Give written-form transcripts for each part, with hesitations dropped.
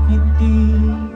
Dire.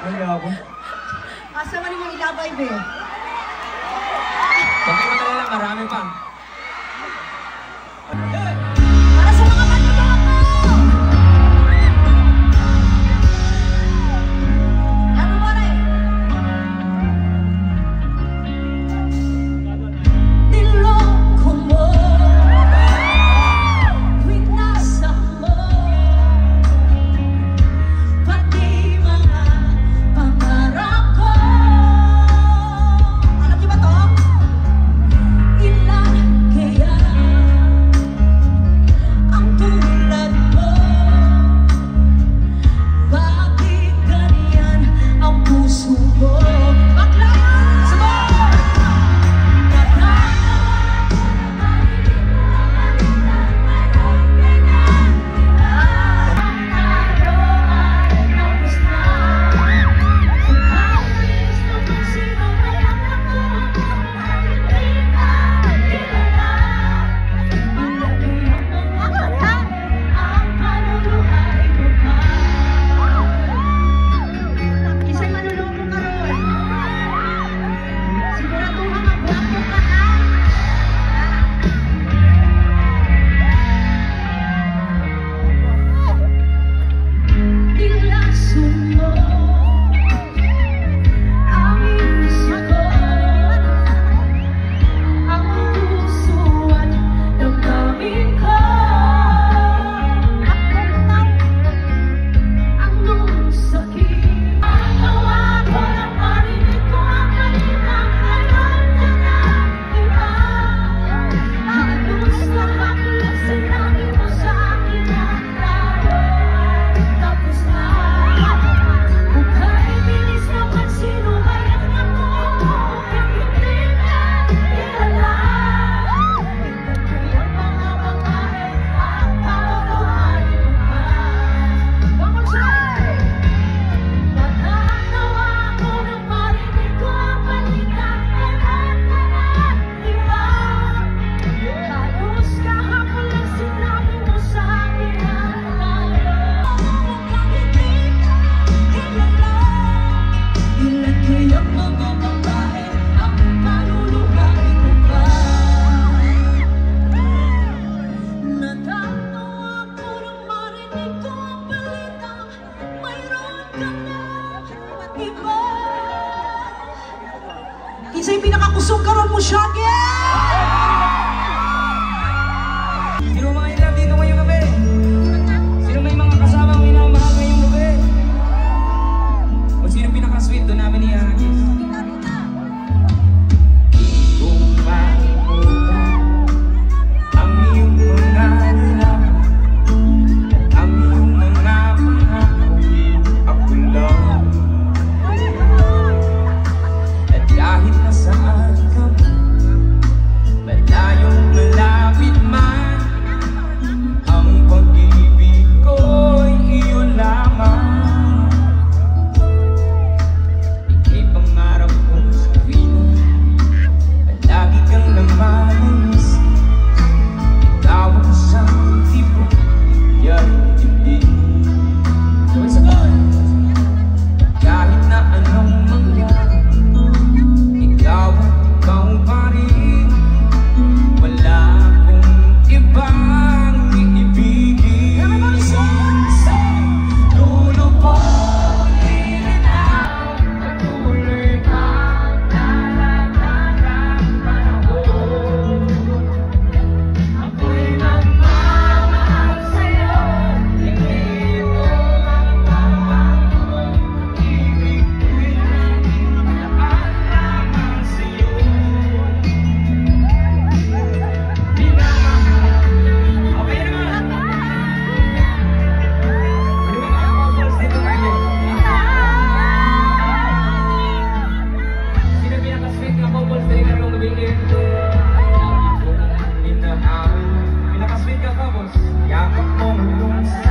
Ay, ako. Asa man yung ilabay, be? Pagka magalala, marami pa. Para sa mga manunoto! Ano mo rin? Niloko mo, winasa mo, pati mga pangarap ko. Alam niyo ba to? Ilan Shaggy! Sino mga inlove dito ngayong gabi? Sino may mga kasamang minamahal ngayong gabi? O sino pinaka-sweet doon namin ihahagis? Kung mamutan ang iyong mga lalaman at ang iyong mga pangako, ako lang. At kahit nasaan ka malayong malapit man, ang pag-ibig ko'y iyo lamang. Ika'y pangarap ko sa tuwina at lagi kang namamis. Ikaw ang isang tipo yan ibig. Kahit na anong mangyari, ikaw at ikaw pa rin. Wala akong ibang iibigin. Dulo po rin ang patuloy kang nalalagang panahon. Ako'y nagmamahal sa'yo, hindi mo mapapagod. Ibig ko'y naging malakas lamang sa'yo. Okay naman. Pwede ba mga couples dito ngayon? Sino pinaka-sweet na couples na ikarong nabigyan? Pinaka-sweet ka couples. Yakap mo nung sa